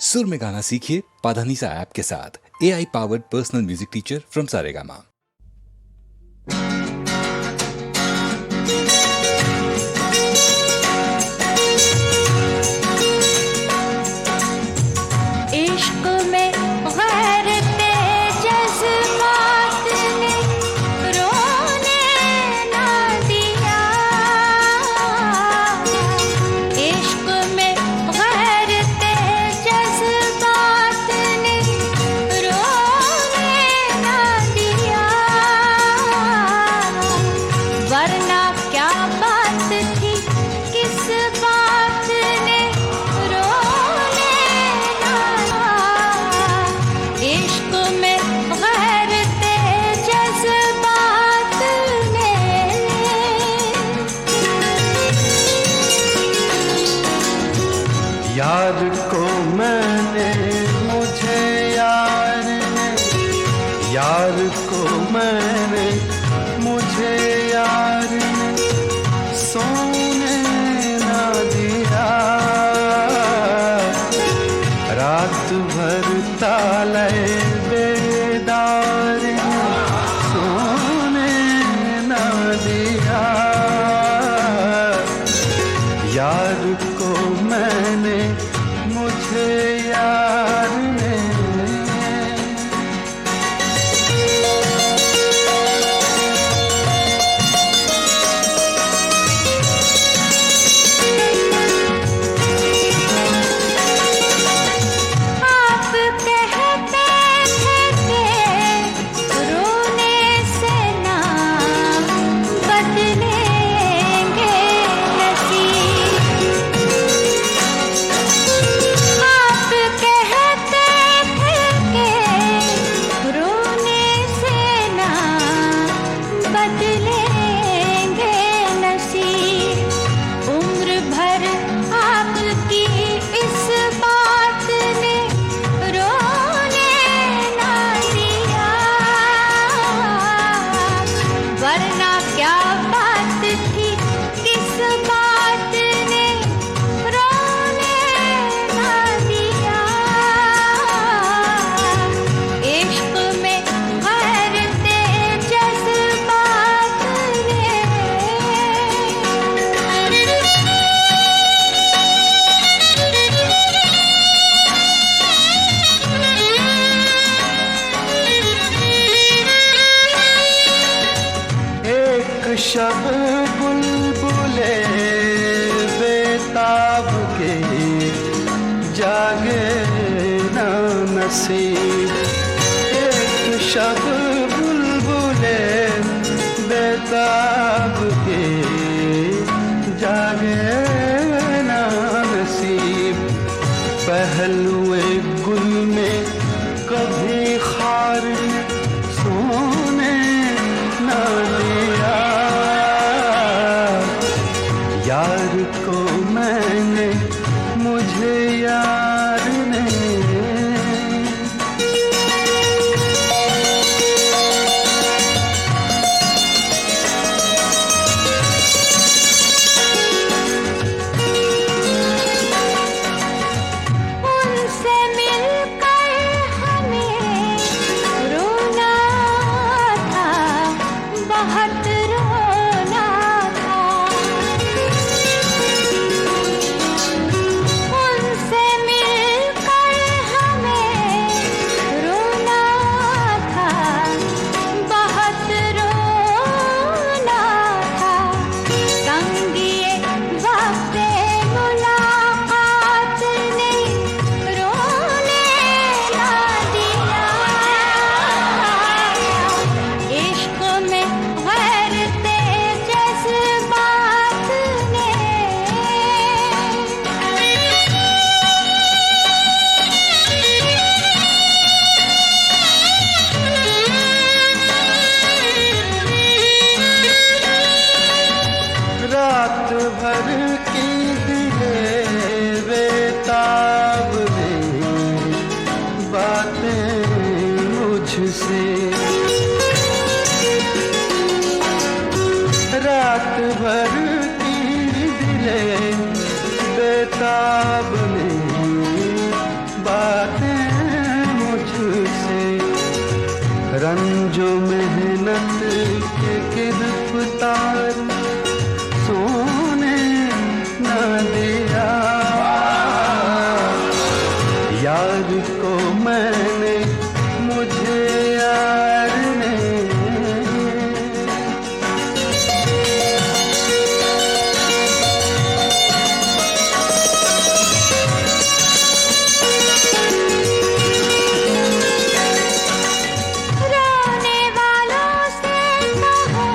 सुर में गाना सीखिए पाधानीसा ऐप के साथ। AI powered personal music teacher from Saregama. इश्क में गैरते जज्बात ने रोने ना दिया। इश्क में गैरते जज्बात ने रोने ना दिया। वरना क्या बात थी, किस बात ने रोने इश्क में गैरते जज्बात ने। यार को मैंने मुझे यार ने, यार को मैंने मुझे यार ने सोने ना दिया। रात भर ताले बेदार ने सोने ना दिया। यार को मैंने मुझे यार ने। आप कहते थे कि रोने से ना बदलेंगे नसीब। आप कहते थे कि रोने से ना बदलेंगे नसीब। उम्र भर आपकी इस बात ने रोने ना दिया। वरना क्या बात थी, किस बात ने रोने ना दिया। इश्क में गैरते जज्बात ने। एक शब बुलबुले बेताब के जागे ना नसीब। एक शब बुलबुले बेताब के जागे ना नसीब। पहलुए गुल में कभी खार ने सोने ना दिया। यार को मैंने मुझे यार ने। उनसे मिलकर हमें रोना था रंजो मेहनत के गिरफ्तार सोने न दिया। यार को मैंने मुझे यार ने रोने वालों से कहो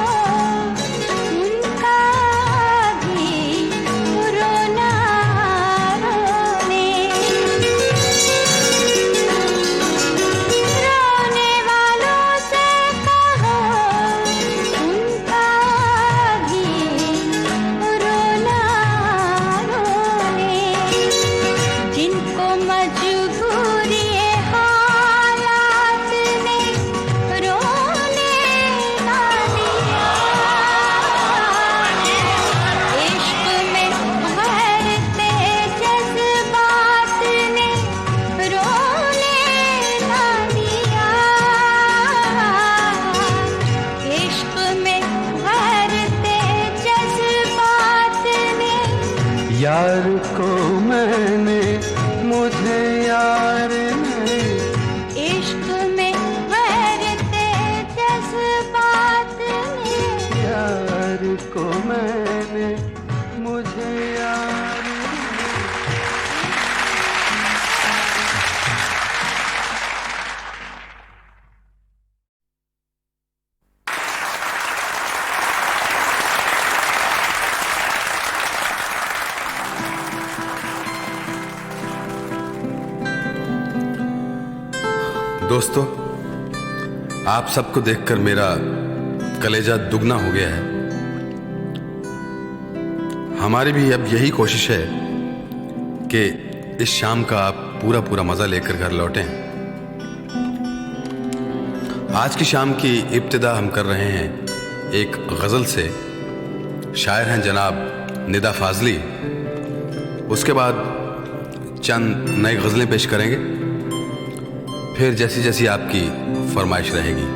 उनका भी रोना रोने। रोने वालों से कहो उनका भी रोना रोने। जिनको मजबूरी हालात ने रोने ना दिया। इश्क में भरते जज्बात ने रोने ना दिया। इश्क में भरते जज्बात ने यार को मैंने मुझे यार ने इश्क में भरते जज्बात ने यार को मैंने मुझे यार ने। दोस्तों, आप सबको देखकर मेरा कलेजा दुगना हो गया है। हमारी भी अब यही कोशिश है कि इस शाम का आप पूरा पूरा मज़ा लेकर घर लौटें। आज की शाम की इब्तिदा हम कर रहे हैं एक गज़ल से। शायर हैं जनाब निदा फाजली। उसके बाद चंद नई गज़लें पेश करेंगे, फिर जैसी जैसी आपकी फरमाइश रहेगी।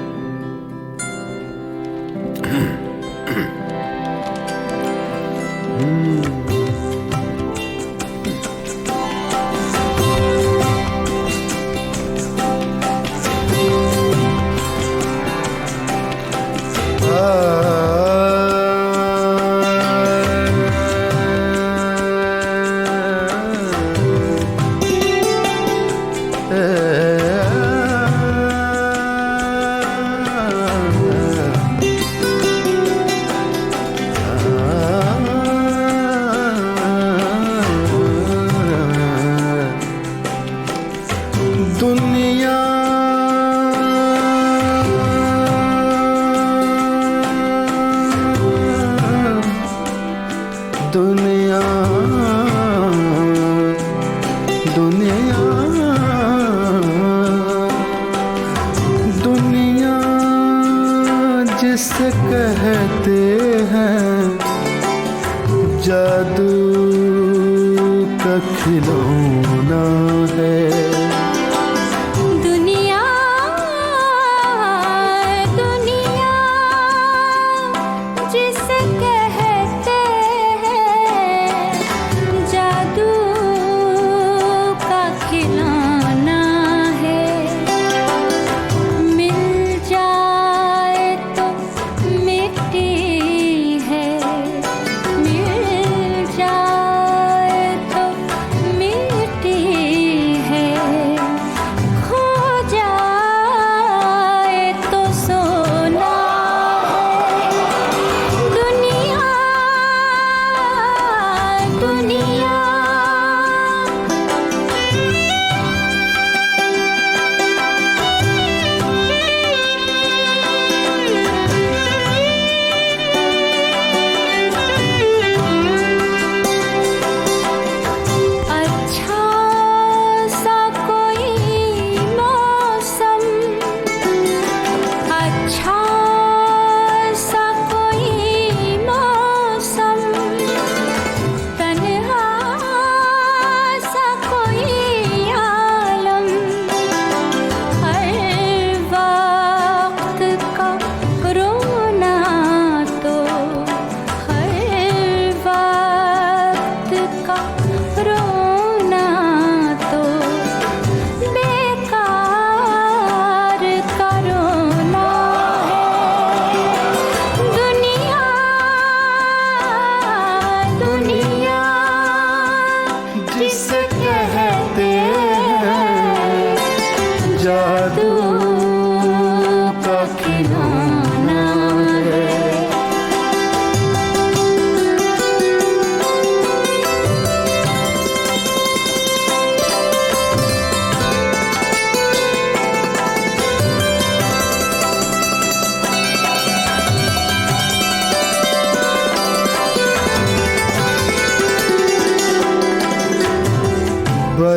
दुनिया दुनिया दुनिया दुनिया जिसे कहते हैं जादू का खिलौना है। दुनिया दुनिया जिसे कहते हैं जादू का खिलौना है। मिल जाए तो मिट्टी है, मिल जाए तो मिट्टी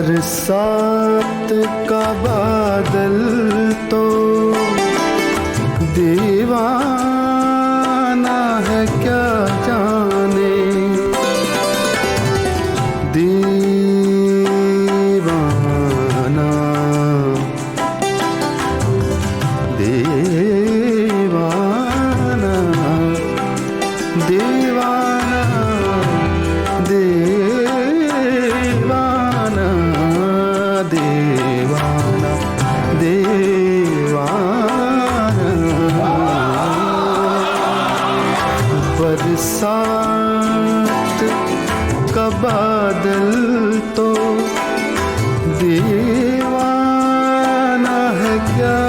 बरसात का बादल तो दीवाना है क्या जाने, दीवाना दीवाना दीवाना दीवाना दीवाना दीवाना। बरसात का बादल तो दीवाना है क्या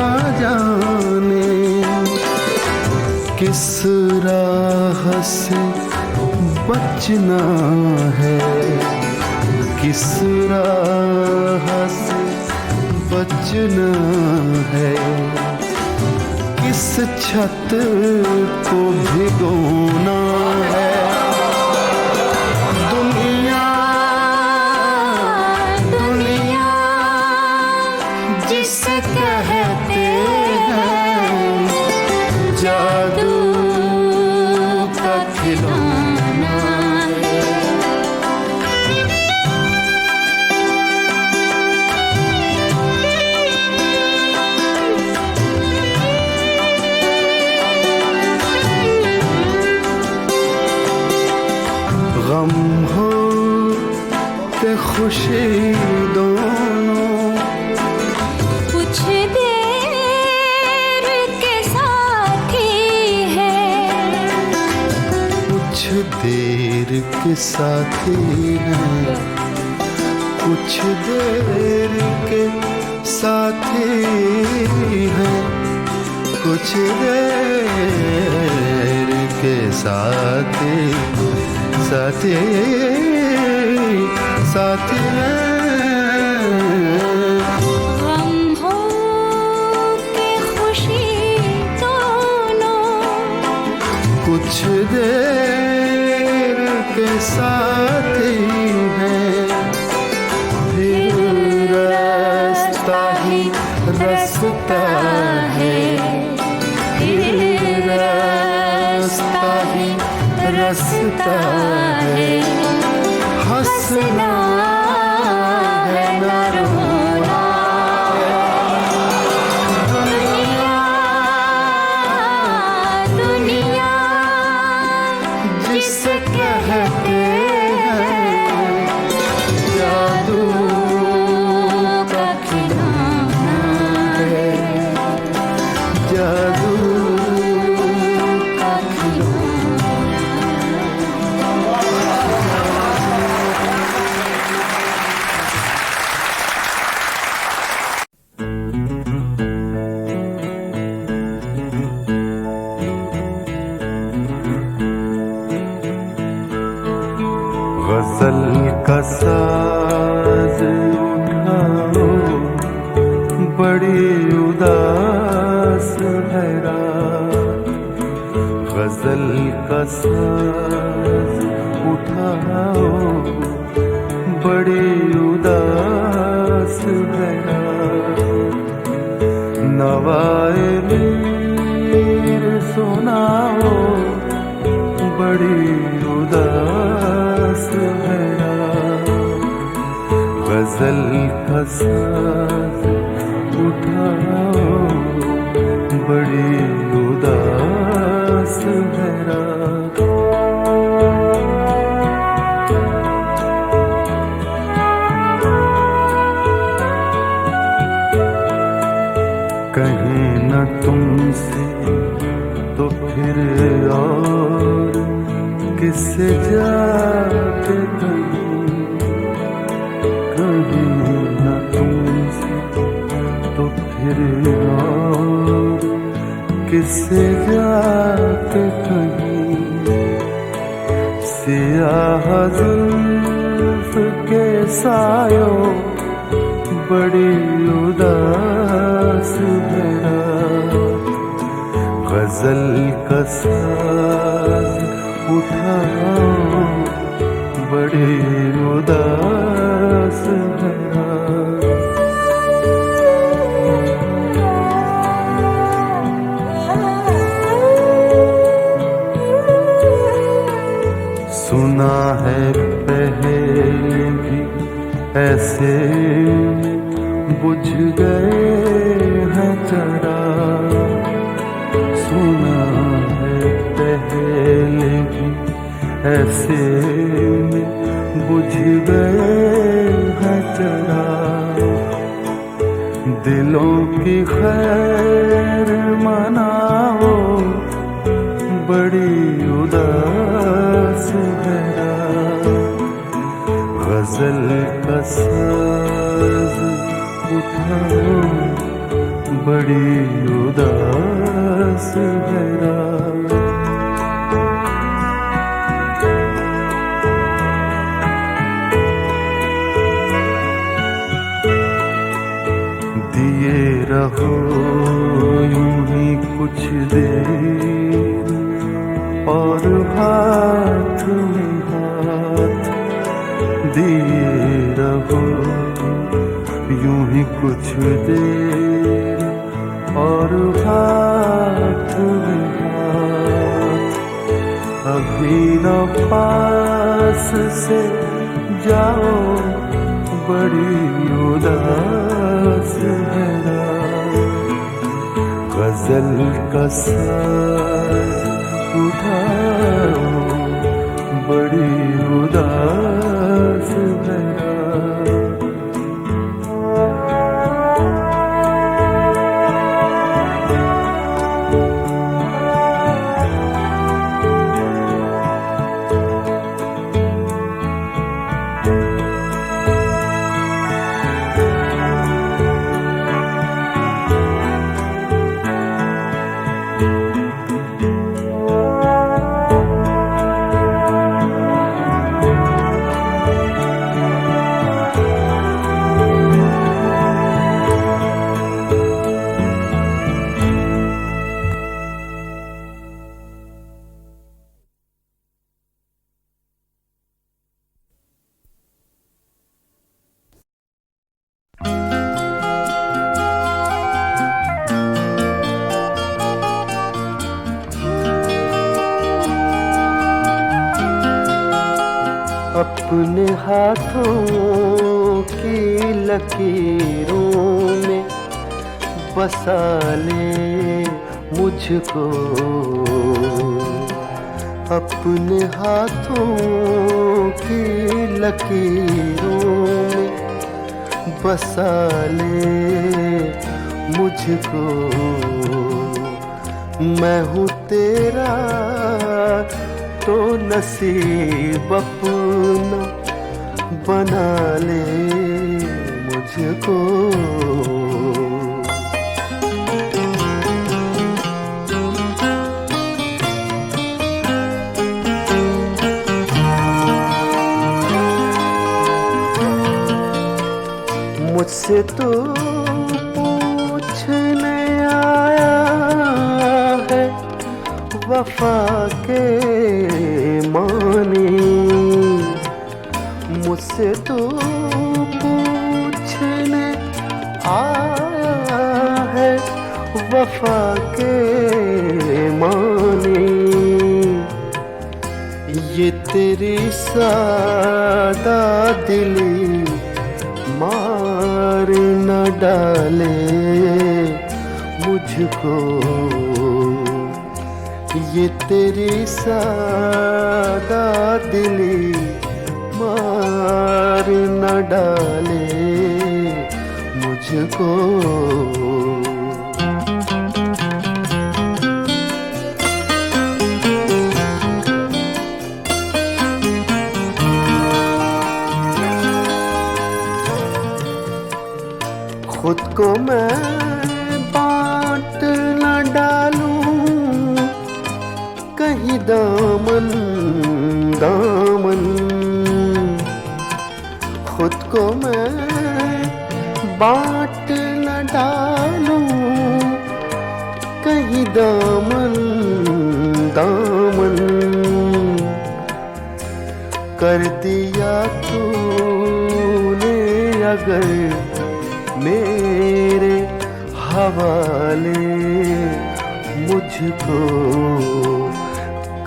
जाने, किस राह से बचना है, किस राह से बचना है, किस छत को भिगोना है। दुनिया दुनिया जिसे कहते हैं जादू का खिलौना है। गम हो के खुशी दोनों कुछ देर के साथ ही है, कुछ देर के साथी हैं, कुछ देर के साथी हैं, कुछ देर के साथी साथी साथी हैं। गम हो के खुशी दोनों कुछ देर के साथी हैं, फिर रास्ता ही रास्ता है, फिर रास्ता ही रास्ता है। हंसना है न रोना, दुनिया दुनिया जिसे कहते हैं जादू का खिलौना है, जादू का खिलौना। गजल का साज उठाओ, बड़ी उदास है रात। गजल का साज उठाओ, बड़ी उदास है रात। नवाए मीर सुनाओ, बड़ी उदास है रात। गजल का साज उठाओ, बड़ी उदास है रात। कहीं न तुमसे तो फिर और किससे जाके कहीं, कहीं न तुमसे तो फिर और किससे जाके कहीं। सियाह जुल्फ के सायों, बड़ी उदास है रात। गजल का साज उठाओ, बड़ी उदास है रात। बुझ गए हैं चराग। सुना है पहले भी ऐसे में बुझ गए हैं चराग। दिलों की खैर मनाओ, बड़ी उदास है रात। गजल का साज उठाओ, बड़ी उदास है रात। दिए रहो यूं ही कुछ देर, और हाथ में हाथ दिए रहो यूं ही कुछ देर, और हाथ में हाथ। अभी न पास से जाओ, बड़ी उदास है रात। गजल का साज उठाओ, बड़ी उदास है रात। अपने हाथों की लकीरों में बसा ले मुझको। अपने हाथों की लकीरों में बसा ले मुझको। मैं हूँ तेरा तो नसीब अपना बना ले मुझको। मुझसे तो पूछने आया है वफा के मानी। मुझसे तो पूछने आया है वफा के मानी। ये तेरी सादा दिली मार न डाले मुझको। ये तेरी सादा दिली मार न डाले मुझको। खुद को मैं बांट न डालूं कहीं दामन दामन। खुद को मैं बांट न डालूं कहीं दामन दामन। कर दिया तूने अगर मेरे हवाले मुझको।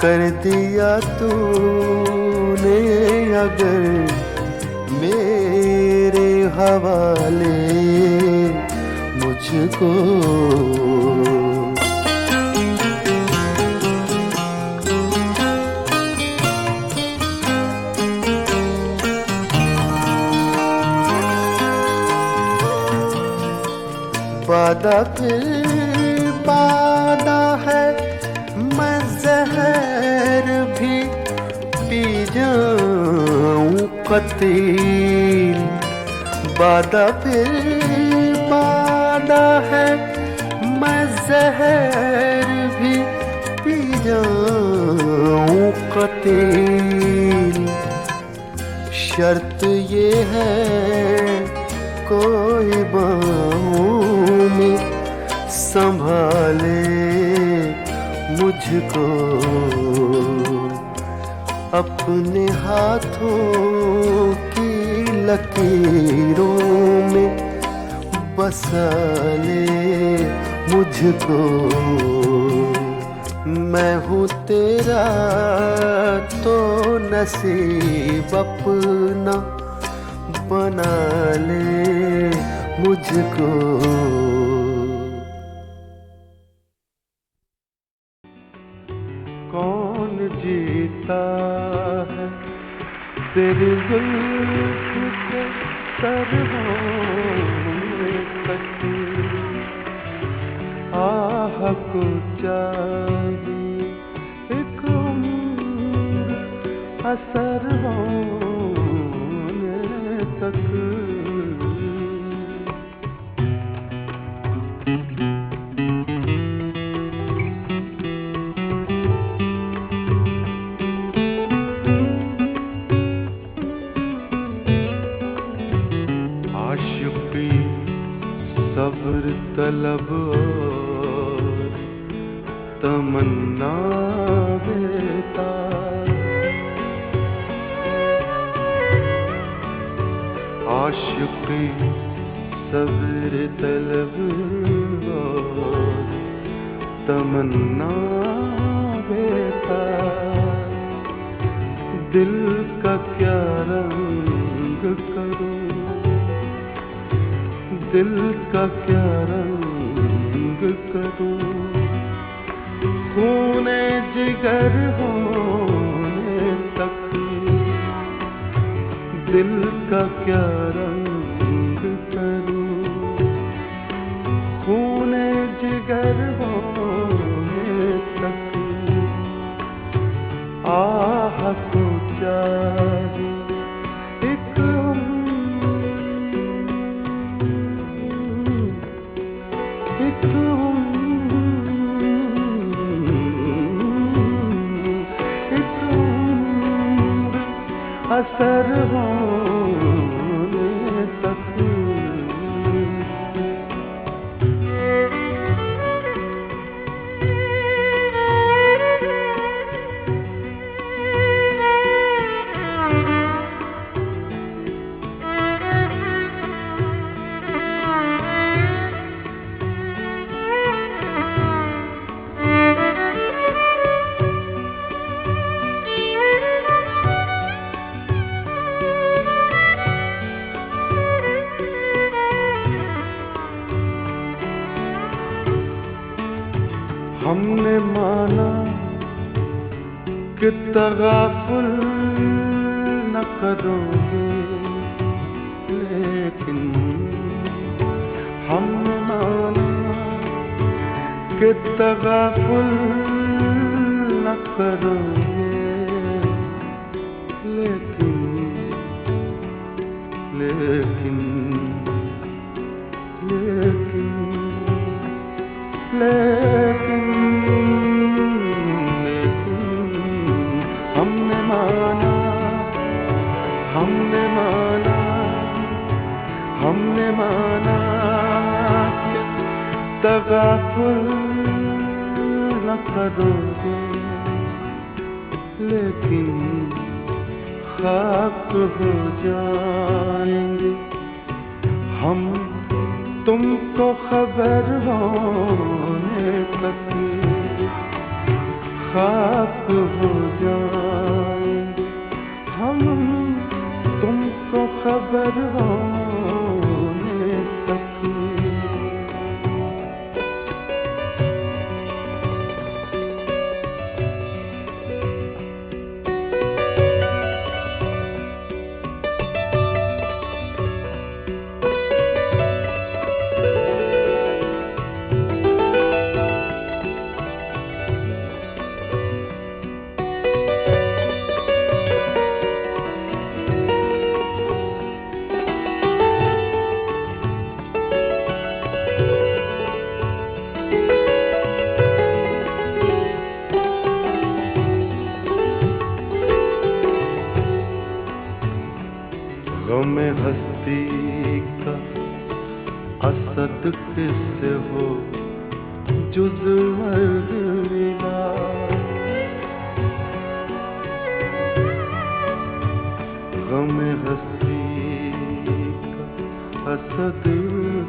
कर दिया तूने अगर मेरे हवाले मुझको। वादा फिर वादा है, मैं जहर भी पी जाऊं कतील। वादा फिर वादा है, मैं जहर भी पी जाऊं कतील। शर्त ये है कोई बाहों में संभाले मुझको, अपने हाथों की लकीरों में बसा ले मुझको। मैं हूँ तेरा तो नसीब अपना बना ले मुझको। कौन जीता है तेरी जुल्फ के सरहों में कटी, आह को चाहिए एक उम्र असर होने तक। आशिकी सब्र तलब और तमन्ना देता, आशिकी सब्र तलब और तमन्ना देता। दिल का क्या रंग करूं, दिल का क्या रंग करूं, खूने जिगर होने तक। दिल का क्या रंग करूं, खूने जिगर होने तक। आह को चाहिए एक असर होने तक। हमने माना कि तगाफुल न करोगे, लेकिन हमने माना कि तगाफुल न करोगे, लेकिन लेकिन लेकिन लेकिन हमने माना कि तगाफुल न करोगे, लेकिन खाक हो जाएंगे हम तुमको खबर होने तक। खाक हो जाएंगे हम तुमको खबर हो हसद किससे हो जुज मर्द मिला। गम हस्ती का हसद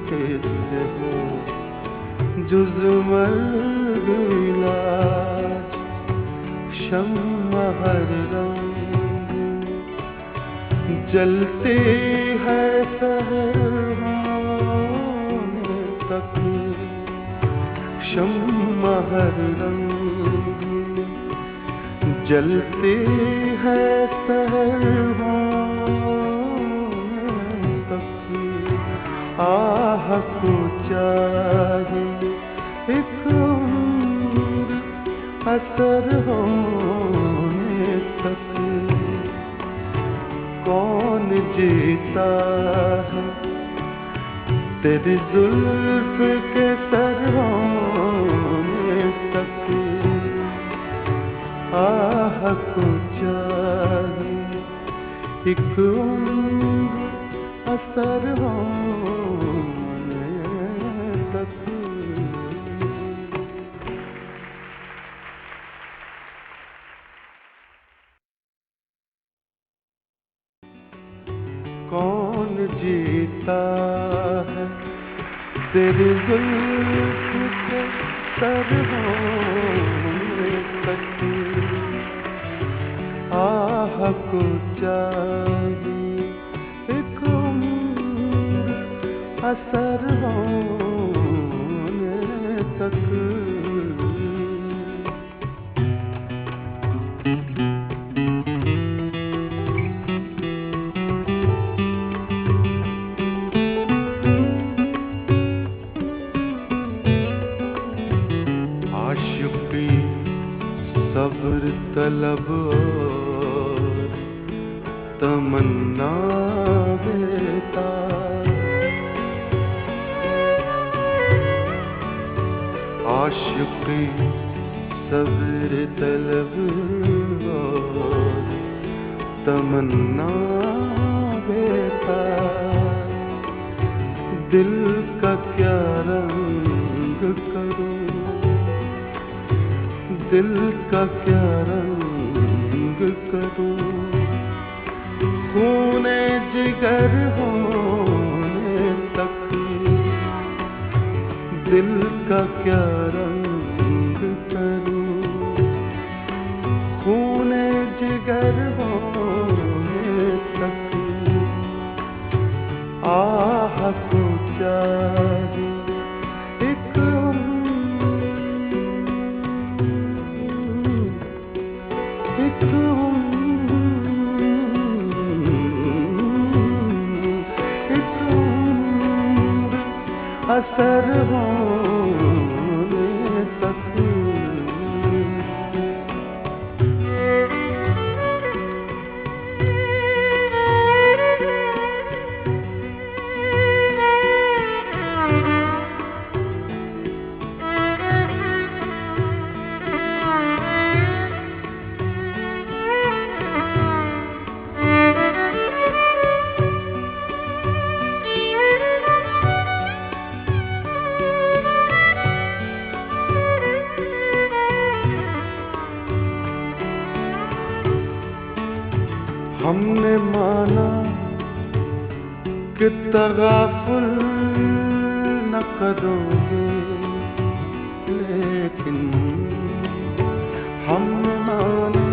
किससे हो जुज मर्द मिला। शम्मा हर रंग जलते है सहर होने तक। शम्मा हर रंग जलते है सहर होने तक। आह को चाहे एक उम्र असर होने तक। कौन जीता है तेरी जुल्फ के सर होने तक। आह को चाहे एक उम्र असर होने तक। कौन जीता है तेरी जुल्फ के सर होने तक। आह को चाहिए एक उम्र असर होने तक। सब्र तलब और तमन्ना देता। आशिक़ी सब्र तलब और तमन्ना देता। दिल का क्या रंग करूं दिल का क्या रंग करूं। खूने जिगर होने तक दिल का क्या रंग करूं। खूने जिगर होने तक। आह को चाहिए एक असर होने तक। हमने माना कि तगाफुल न करोगे, लेकिन हमने माना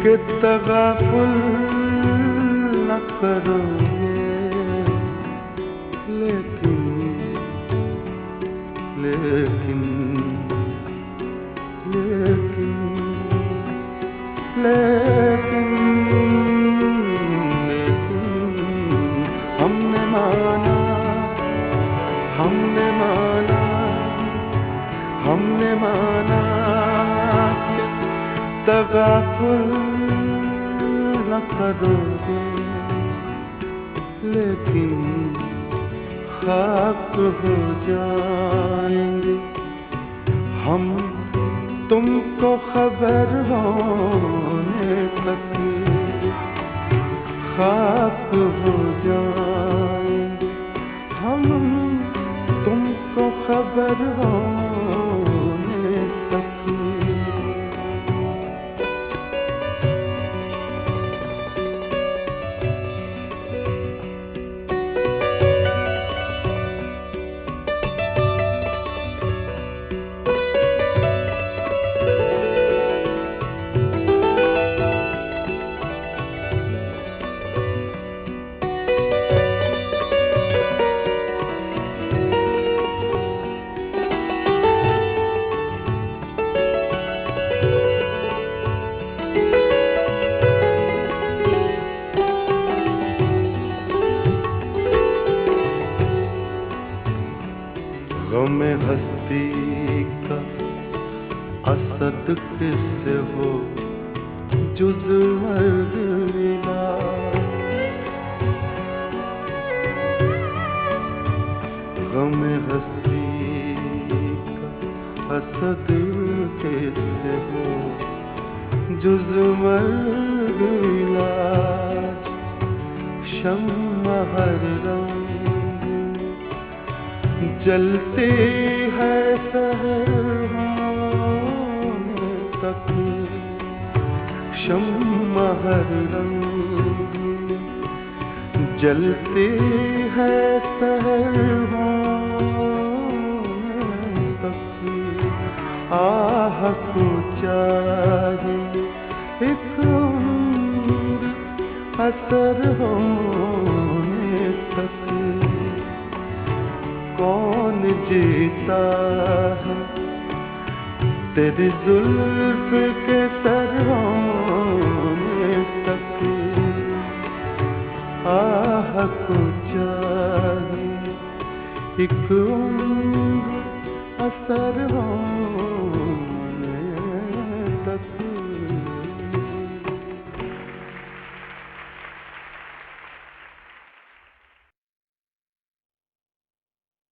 कि तगाफुल न करोगे, लेकिन लेकिन लेकिन लेकिन हमने माना कि तगाफुल न करोगे, लेकिन खाक हो जाएंगे हम तुमको खबर होने तक। खाक हो जाएंगे हम खबर होने तक। गम हस्ती का असद किससे हो जुज मर्द मिला। गम हस्ती का असद किससे हो जुज मर्द मिला। शम्मा हर रंग जलते हैं सहर होने तक। शम्मा हर रंग जलते हैं सहर होने तक। आह को चाहिए एक उम्र असर होने तक। कौन जीता है तेरी जुल्फ के तर होने तक। आह को चाहिए एक उम्र असर होने तक।